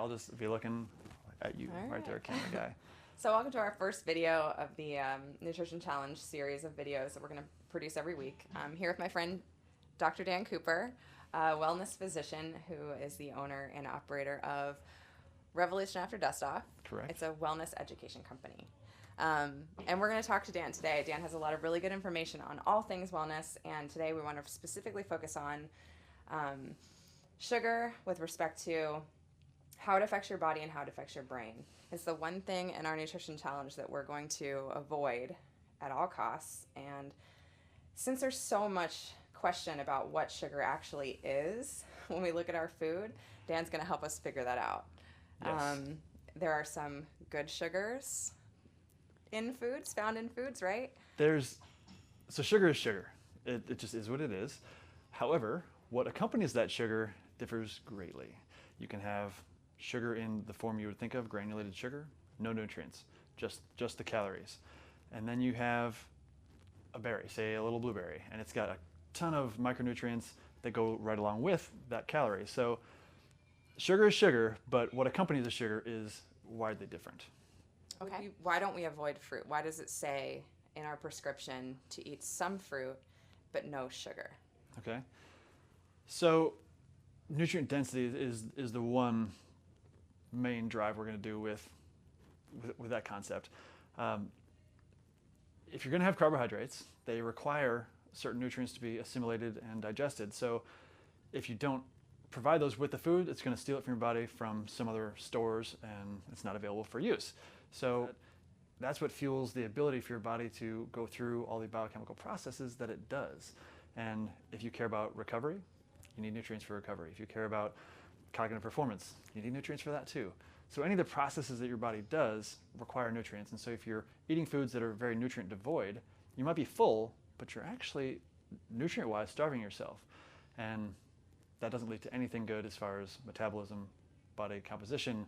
I'll just be looking at you right there, camera guy. So welcome to our first video of the Nutrition Challenge series of videos that we're going to produce every week. I'm here with my friend, Dr. Dan Cooper, a wellness physician who is the owner and operator of Revolution After Dust Off. Correct. It's a wellness education company. And we're going to talk to Dan today. Dan has a lot of really good information on all things wellness, and today we want to specifically focus on sugar with respect to how it affects your body and how it affects your brain. It's the one thing in our nutrition challenge that we're going to avoid at all costs. And since there's so much question about what sugar actually is when we look at our food, Dan's going to help us figure that out. Yes. There are some good sugars in foods, found in foods, right? So sugar is sugar. It just is what it is. However, what accompanies that sugar differs greatly. You can have sugar in the form you would think of, granulated sugar, no nutrients, just the calories. And then you have a berry, say a little blueberry, and it's got a ton of micronutrients that go right along with that calorie. So sugar is sugar, but what accompanies the sugar is widely different. Okay. Why don't we avoid fruit? Why does it say in our prescription to eat some fruit but no sugar? Okay. So nutrient density is the one main drive we're going to do with that concept. If you're going to have carbohydrates, they require certain nutrients to be assimilated and digested. So if you don't provide those with the food, it's going to steal it from your body from some other stores, and it's not available for use. So that's what fuels the ability for your body to go through all the biochemical processes that it does. And if you care about recovery, you need nutrients for recovery. If you care about cognitive performance, you need nutrients for that too. So any of the processes that your body does require nutrients. And so if you're eating foods that are very nutrient devoid, you might be full, but you're actually nutrient-wise starving yourself. And that doesn't lead to anything good as far as metabolism, body composition,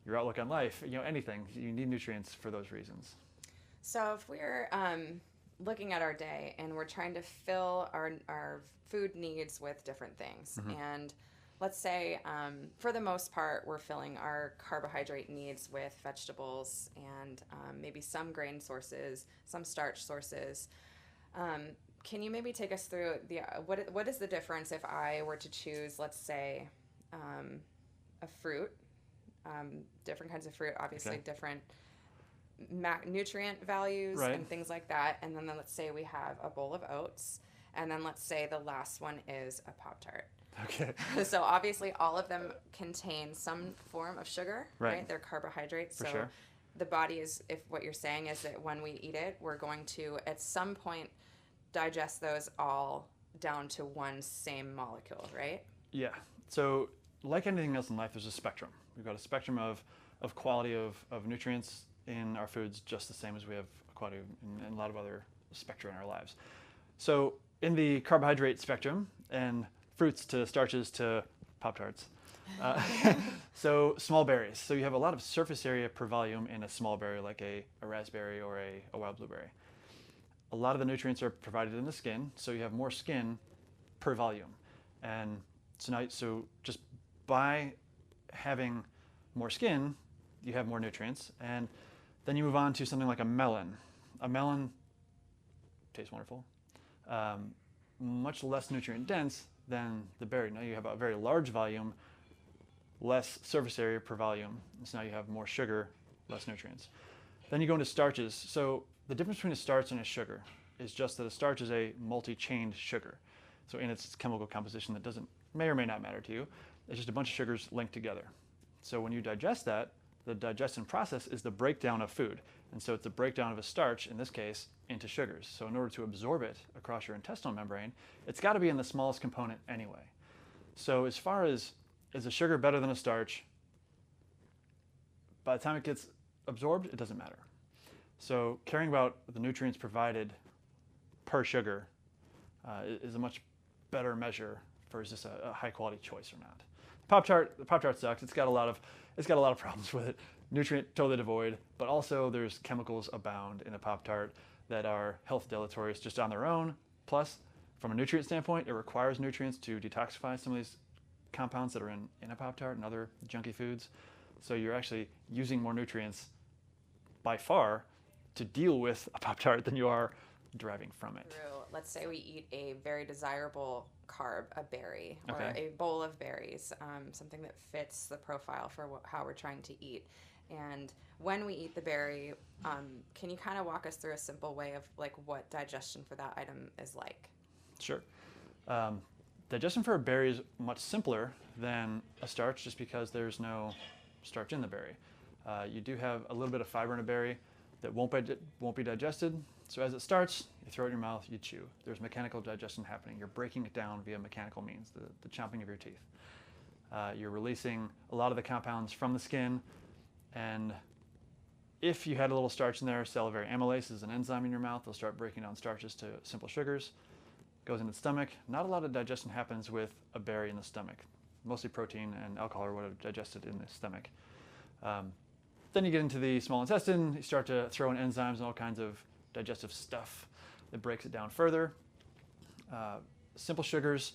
your outlook on life, anything. You need nutrients for those reasons. So if we're looking at our day and we're trying to fill our food needs with different things, and let's say for the most part we're filling our carbohydrate needs with vegetables and maybe some grain sources, some starch sources. Can you maybe take us through what is the difference if I were to choose, let's say, a fruit, different kinds of fruit, obviously Okay. different nutrient values Right. and things like that, and then let's say we have a bowl of oats, and then let's say the last one is a Pop-Tart. Okay. So obviously all of them contain some form of sugar, Right. They're carbohydrates. For So sure. the body is, if what you're saying is that when we eat it, we're going to at some point digest those all down to one same molecule, right? Yeah. So like anything else in life, there's a spectrum. We've got a spectrum of quality of nutrients in our foods, just the same as we have quality in a lot of other spectra in our lives. So in the carbohydrate spectrum, and fruits to starches to Pop-Tarts, so small berries. So you have a lot of surface area per volume in a small berry, like a raspberry or a wild blueberry. A lot of the nutrients are provided in the skin, so you have more skin per volume. And so just by having more skin, you have more nutrients. And then you move on to something like a melon. A melon tastes wonderful. Much less nutrient dense than the berry. Now you have a very large volume, less surface area per volume. So now you have more sugar, less nutrients. Then you go into starches. So the difference between a starch and a sugar is just that a starch is a multi-chained sugar. So in its chemical composition that may or may not matter to you, it's just a bunch of sugars linked together. So when you digest that, the digestion process is the breakdown of food. And so it's the breakdown of a starch, in this case, into sugars. So in order to absorb it across your intestinal membrane, it's got to be in the smallest component anyway. So as far as, is a sugar better than a starch? By the time it gets absorbed, it doesn't matter. So caring about the nutrients provided per sugar is a much better measure for is this a high quality choice or not. The Pop-Tart sucks. It's got a lot of problems with it. Nutrient totally devoid, but also there's chemicals abound in a Pop-Tart that are health deleterious just on their own. Plus, from a nutrient standpoint, it requires nutrients to detoxify some of these compounds that are in a Pop-Tart and other junky foods. So you're actually using more nutrients by far to deal with a Pop-Tart than you are deriving from it. True. Let's say we eat a very desirable carb, a berry, or Okay. a bowl of berries, something that fits the profile for how we're trying to eat. And when we eat the berry, can you kind of walk us through a simple way of like what digestion for that item is like? Sure. Digestion for a berry is much simpler than a starch just because there's no starch in the berry. You do have a little bit of fiber in a berry that won't be digested. So as it starts, you throw it in your mouth, you chew. There's mechanical digestion happening. You're breaking it down via mechanical means, the chomping of your teeth. You're releasing a lot of the compounds from the skin. And if you had a little starch in there, salivary amylase is an enzyme in your mouth. They'll start breaking down starches to simple sugars. Goes into the stomach. Not a lot of digestion happens with a berry in the stomach. Mostly protein and alcohol are what are digested in the stomach. Then you get into the small intestine. You start to throw in enzymes and all kinds of digestive stuff that breaks it down further. Simple sugars,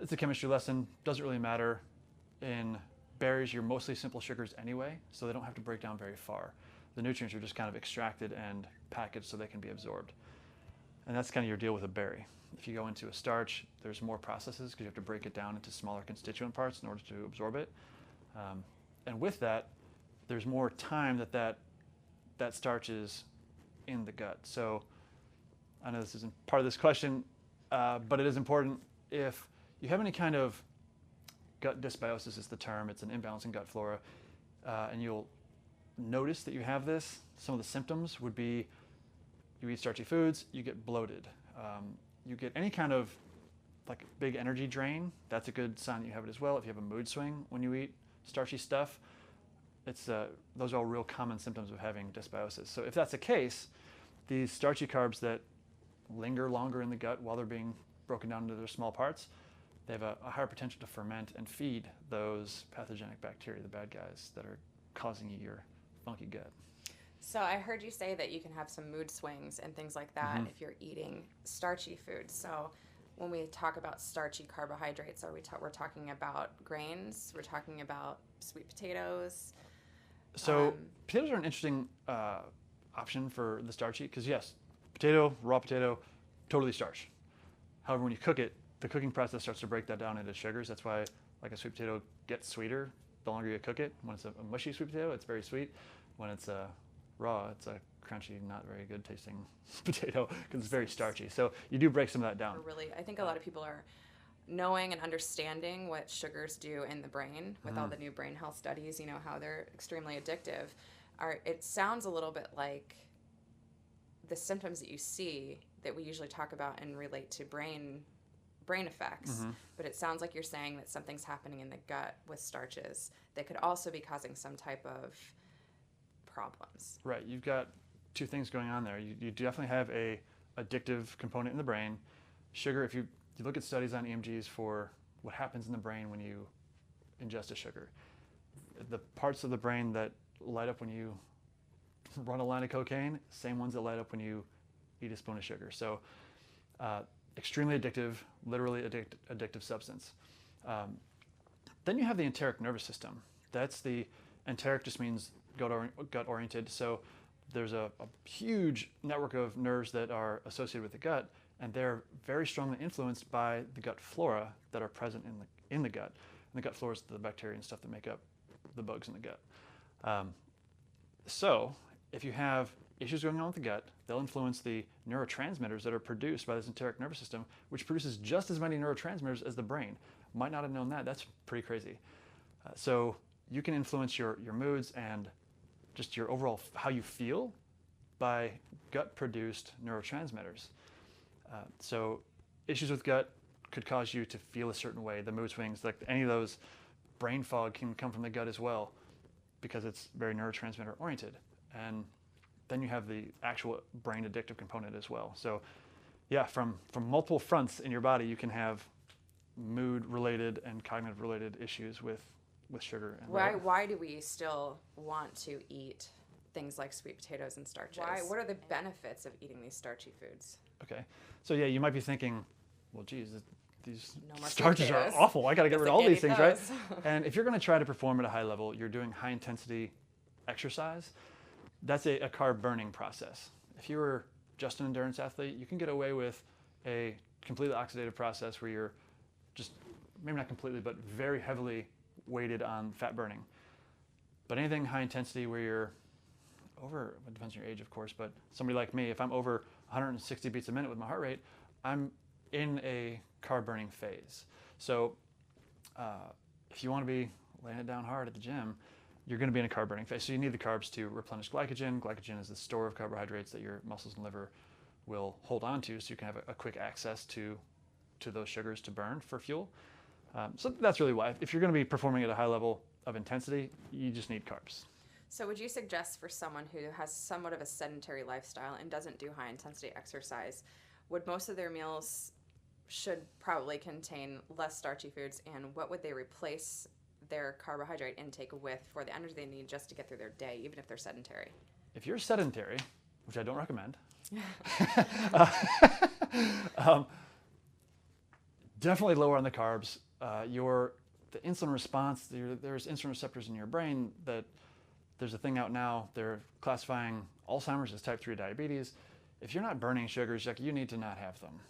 it's a chemistry lesson. Doesn't really matter. In berries, you're mostly simple sugars anyway, so they don't have to break down very far. The nutrients are just kind of extracted and packaged so they can be absorbed. And that's kind of your deal with a berry. If you go into a starch, there's more processes because you have to break it down into smaller constituent parts in order to absorb it. And with that, there's more time that starch is in the gut. So I know this isn't part of this question, but it is important. If you have any kind of gut dysbiosis is the term, it's an imbalance in gut flora, and you'll notice that you have this. Some of the symptoms would be you eat starchy foods, you get bloated. You get any kind of like big energy drain, that's a good sign that you have it as well. If you have a mood swing when you eat starchy stuff, those are all real common symptoms of having dysbiosis. So if that's the case, these starchy carbs that linger longer in the gut while they're being broken down into their small parts, they have a higher potential to ferment and feed those pathogenic bacteria, the bad guys that are causing you your funky gut. So I heard you say that you can have some mood swings and things like that if you're eating starchy foods. So when we talk about starchy carbohydrates, we're talking about grains? We're talking about sweet potatoes? So potatoes are an interesting option for the starchy because yes, raw potato, totally starch. However, when you cook it, the cooking process starts to break that down into sugars. That's why like a sweet potato gets sweeter the longer you cook it. When it's a mushy sweet potato, it's very sweet. When it's raw, it's a crunchy, not very good tasting potato because it's very starchy. So you do break some of that down. Really, I think a lot of people are knowing and understanding what sugars do in the brain with all the new brain health studies, how they're extremely addictive. It sounds a little bit like the symptoms that you see that we usually talk about and relate to brain effects, but it sounds like you're saying that something's happening in the gut with starches that could also be causing some type of problems. Right, you've got two things going on there. You definitely have a addictive component in the brain. Sugar, if you look at studies on EMGs for what happens in the brain when you ingest a sugar, the parts of the brain that light up when you run a line of cocaine, same ones that light up when you eat a spoon of sugar. So extremely addictive, literally addictive substance. Then you have the enteric nervous system. Enteric just means gut oriented. So there's a huge network of nerves that are associated with the gut, and they're very strongly influenced by the gut flora that are present in the gut. And the gut flora is the bacteria and stuff that make up the bugs in the gut. So if you have issues going on with the gut, they'll influence the neurotransmitters that are produced by this enteric nervous system, which produces just as many neurotransmitters as the brain. Might not have known that. That's pretty crazy. So you can influence your moods and just your overall how you feel by gut-produced neurotransmitters. So issues with gut could cause you to feel a certain way. The mood swings, like any of those, brain fog can come from the gut as well because it's very neurotransmitter oriented. And then you have the actual brain addictive component as well. So yeah, from multiple fronts in your body, you can have mood related and cognitive related issues with sugar. And Why do we still want to eat things like sweet potatoes and starches? What are the benefits of eating these starchy foods? Okay, so yeah, you might be thinking, well, geez, these No more sweet starches are potatoes. awful. I got to get Guess rid I of all can't these eat things, right? those. And if you're going to try to perform at a high level, you're doing high intensity exercise. That's a carb burning process. If you were just an endurance athlete, you can get away with a completely oxidative process where you're just, maybe not completely, but very heavily weighted on fat burning. But anything high intensity where you're over, it depends on your age, of course, but somebody like me, if I'm over 160 beats a minute with my heart rate, I'm in a carb burning phase. So if you want to be laying it down hard at the gym, you're going to be in a carb burning phase. So you need the carbs to replenish glycogen. Glycogen is the store of carbohydrates that your muscles and liver will hold on to, so you can have a quick access to those sugars to burn for fuel. So that's really why. If you're going to be performing at a high level of intensity, you just need carbs. So would you suggest for someone who has somewhat of a sedentary lifestyle and doesn't do high intensity exercise, would most of their meals should probably contain less starchy foods, and what would they replace their carbohydrate intake with for the energy they need just to get through their day, even if they're sedentary? If you're sedentary, which I don't recommend, definitely lower on the carbs. The insulin response, there's insulin receptors in your brain that there's a thing out now, they're classifying Alzheimer's as type 3 diabetes. If you're not burning sugars, you need to not have them.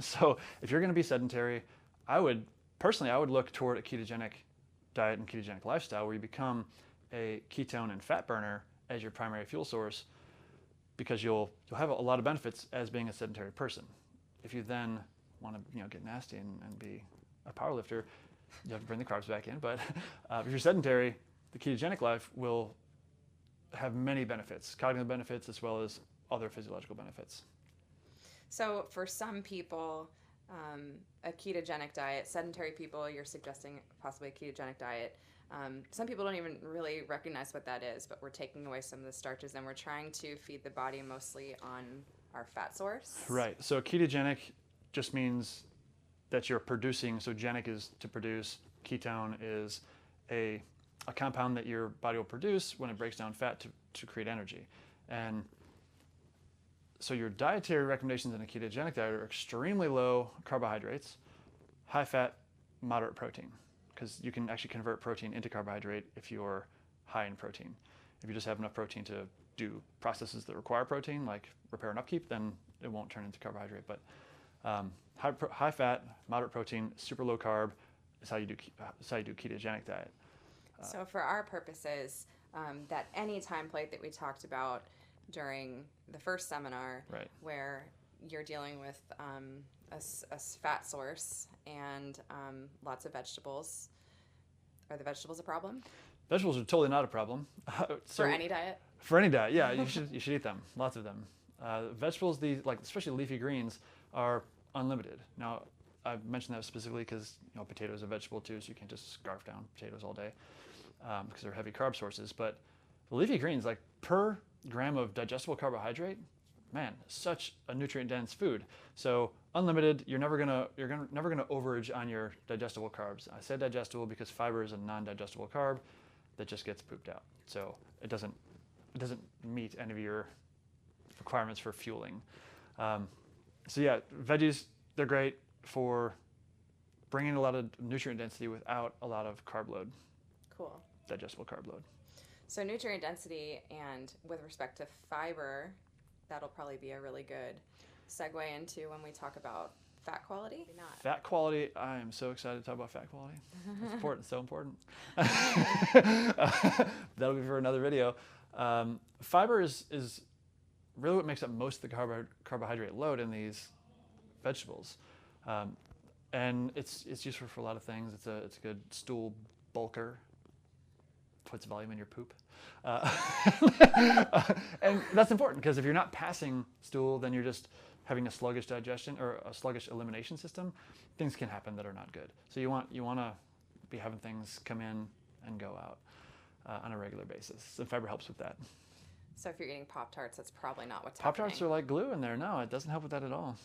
So if you're going to be sedentary, I would look toward a ketogenic diet and ketogenic lifestyle where you become a ketone and fat burner as your primary fuel source, because you'll have a lot of benefits as being a sedentary person. If you then want to get nasty and be a power lifter, you have to bring the carbs back in. But if you're sedentary, the ketogenic life will have many benefits, cognitive benefits as well as other physiological benefits. So for some people, a ketogenic diet, sedentary people, you're suggesting possibly a ketogenic diet. Some people don't even really recognize what that is, but we're taking away some of the starches and we're trying to feed the body mostly on our fat source. Right. So ketogenic just means that you're producing, so genic is to produce, ketone is a compound that your body will produce when it breaks down fat to create energy. And so your dietary recommendations in a ketogenic diet are extremely low carbohydrates, high fat, moderate protein, because you can actually convert protein into carbohydrate if you're high in protein. If you just have enough protein to do processes that require protein, like repair and upkeep, then it won't turn into carbohydrate. But high fat, moderate protein, super low carb is how you do ketogenic diet. So for our purposes, that any time plate that we talked about during the first seminar, right, where you're dealing with a fat source and lots of vegetables, are the vegetables a problem? Vegetables are totally not a problem. For any diet? For any diet, yeah, you should eat them, lots of them. Vegetables, especially leafy greens, are unlimited. Now, I've mentioned that specifically because potato is a vegetable too, so you can't just scarf down potatoes all day because they're heavy carb sources. But the leafy greens, per gram of digestible carbohydrate, man, such a nutrient-dense food. So unlimited, you're never gonna overage on your digestible carbs. I said digestible because fiber is a non-digestible carb that just gets pooped out. So it doesn't meet any of your requirements for fueling. So yeah, veggies, they're great for bringing a lot of nutrient density without a lot of carb load. Cool. Digestible carb load. So nutrient density, and with respect to fiber, that'll probably be a really good segue into when we talk about fat quality. Fat quality, I am so excited to talk about fat quality. It's important, so important. That'll be for another video. Fiber is really what makes up most of the carbohydrate load in these vegetables. And it's useful for a lot of things. It's a good stool bulker. Puts volume in your poop. And that's important because if you're not passing stool, then you're just having a sluggish digestion or a sluggish elimination system. Things can happen that are not good. So you want to be having things come in and go out on a regular basis. So fiber helps with that. So if you're eating Pop-Tarts, that's probably not what's happening. Pop-Tarts are like glue in there. No, it doesn't help with that at all.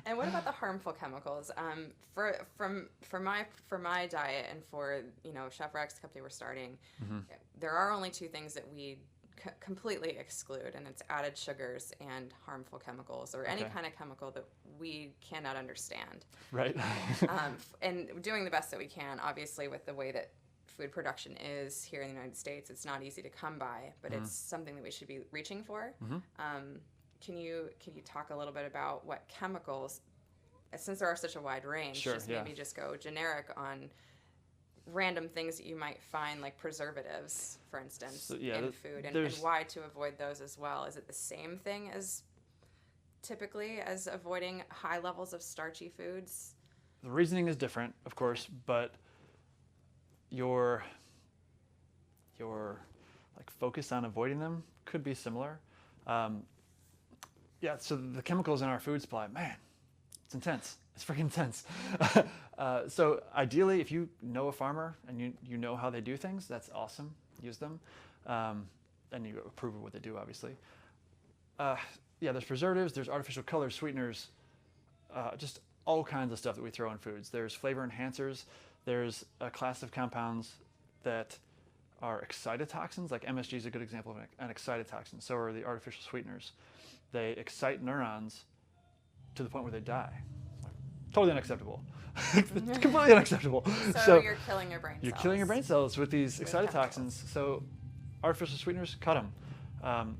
And what about the harmful chemicals? For my diet and for Chef Rex, the company we're starting, there are only two things that we completely exclude, and it's added sugars and harmful chemicals or any kind of chemical that we cannot understand. Right. And doing the best that we can, obviously, with the way that food production is here in the United States, it's not easy to come by, but it's something that we should be reaching for. Can you talk a little bit about what chemicals, since there are such a wide range, maybe just go generic on random things that you might find, like preservatives, for instance, in food, and why to avoid those as well. Is it the same thing as typically as avoiding high levels of starchy foods? The reasoning is different, of course, but your like focus on avoiding them could be similar. So the chemicals in our food supply, man, it's intense. It's freaking intense. So ideally, if you know a farmer and you know how they do things, that's awesome. Use them, and you approve of what they do, obviously. There's preservatives, there's artificial colors, sweeteners, just all kinds of stuff that we throw in foods. There's flavor enhancers. There's a class of compounds that are excitotoxins, like MSG is a good example of an excitotoxin. So are the artificial sweeteners. They excite neurons to the point where they die. Totally unacceptable. It's completely unacceptable. So you're killing your brain cells. You're killing your brain cells with these excitotoxins. So artificial sweeteners, cut them.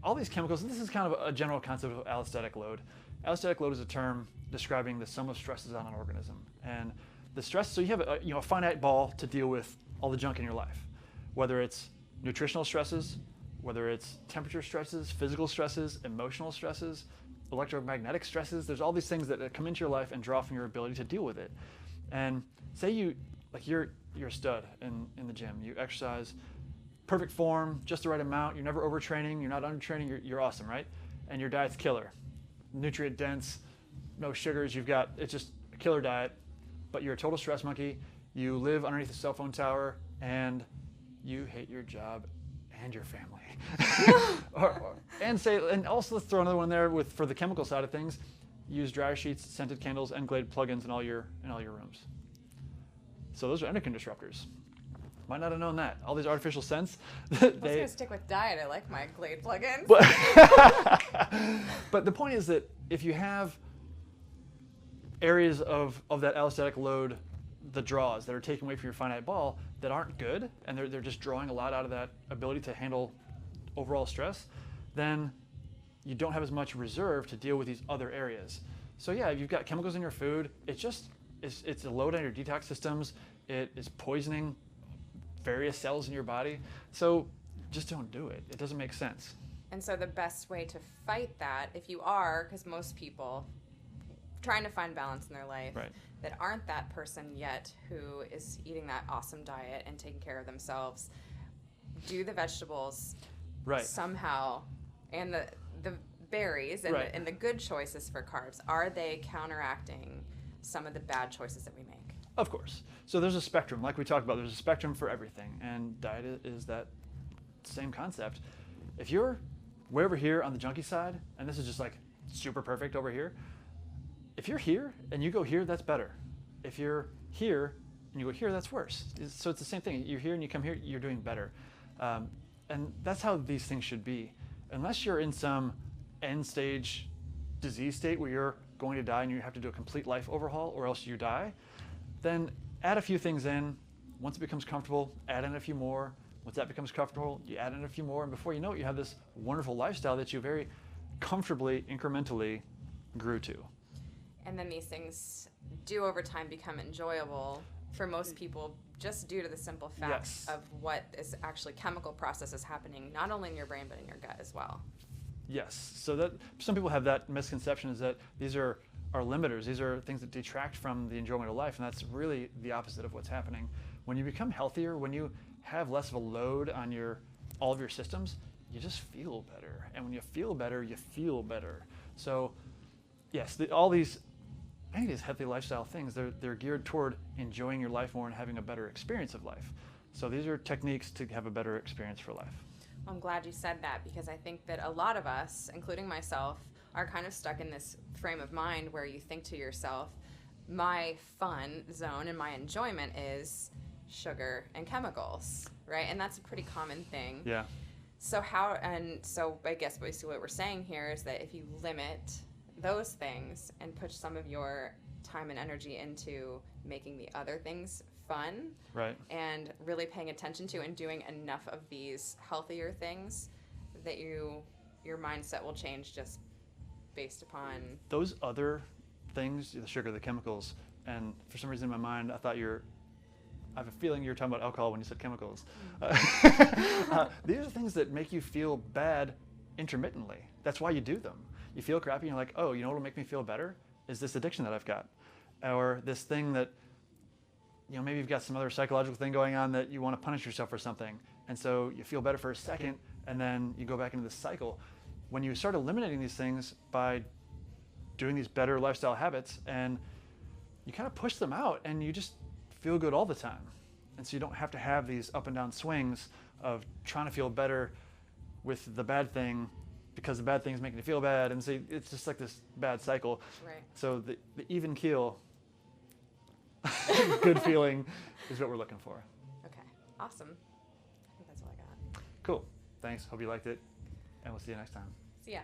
All these chemicals, and this is kind of a general concept of allostatic load. Allostatic load is a term describing the sum of stresses on an organism. And the stress, so you have a finite ball to deal with all the junk in your life, whether it's nutritional stresses, whether it's temperature stresses, physical stresses, emotional stresses, electromagnetic stresses. There's all these things that come into your life and draw from your ability to deal with it. And say you're a stud in the gym. You exercise, perfect form, just the right amount. You're never overtraining. You're not undertraining. You're awesome, right? And your diet's killer, nutrient dense, no sugars. It's just a killer diet. But you're a total stress monkey. You live underneath a cell phone tower, and you hate your job and your family. And also let's throw another one there for the chemical side of things. Use dryer sheets, scented candles, and Glade plugins in all your rooms. So those are endocrine disruptors. Might not have known that. All these artificial scents. I was going to stick with diet. I like my Glade plugins. But the point is that if you have areas of that allostatic load, the draws that are taken away from your finite ball that aren't good, and they're just drawing a lot out of that ability to handle overall stress, then you don't have as much reserve to deal with these other areas. So if you've got chemicals in your food, it's a load on your detox systems. It is poisoning various cells in your body. So just don't do it. It doesn't make sense. And so the best way to fight that, if you are, because most people trying to find balance in their life that aren't that person yet who is eating that awesome diet and taking care of themselves, do the vegetables somehow, and the berries and the good choices for carbs, are they counteracting some of the bad choices that we make? Of course. So there's a spectrum, like we talked about. There's a spectrum for everything, and diet is that same concept. If you're way over here on the junkie side, and this is just like super perfect over here, if you're here and you go here, that's better. If you're here and you go here, that's worse. So it's the same thing. You're here and you come here, you're doing better. And that's how these things should be. Unless you're in some end stage disease state where you're going to die and you have to do a complete life overhaul or else you die, then add a few things in. Once it becomes comfortable, add in a few more. Once that becomes comfortable, you add in a few more. And before you know it, you have this wonderful lifestyle that you very comfortably, incrementally grew to. And then these things do over time become enjoyable for most people just due to the simple fact of what is actually chemical processes happening, not only in your brain, but in your gut as well. Yes. So that some people have that misconception is that these are limiters. These are things that detract from the enjoyment of life. And that's really the opposite of what's happening. When you become healthier, when you have less of a load on all of your systems, you just feel better. And when you feel better, you feel better. So yes, any of these healthy lifestyle things, they're geared toward enjoying your life more and having a better experience of life. So these are techniques to have a better experience for life. Well, I'm glad you said that, because I think that a lot of us, including myself, are kind of stuck in this frame of mind where you think to yourself, my fun zone and my enjoyment is sugar and chemicals, right? And that's a pretty common thing. Yeah. So I guess basically what we're saying here is that if you limit those things and put some of your time and energy into making the other things fun, Right. and really paying attention to and doing enough of these healthier things, that your mindset will change just based upon Those other things, the sugar, the chemicals, and for some reason in my mind, I have a feeling you were talking about alcohol when you said chemicals. These are things that make you feel bad intermittently. That's why you do them. You feel crappy and you're like, oh, you know what will make me feel better? Is this addiction that I've got. Or this thing that, maybe you've got some other psychological thing going on that you want to punish yourself for something. And so you feel better for a second and then you go back into this cycle. When you start eliminating these things by doing these better lifestyle habits, and you kind of push them out and you just feel good all the time. And so you don't have to have these up and down swings of trying to feel better with the bad thing because the bad thing is making you feel bad. And so it's just like this bad cycle. Right. So the even keel, good feeling is what we're looking for. Okay. Awesome. I think that's all I got. Cool. Thanks. Hope you liked it. And we'll see you next time. See ya.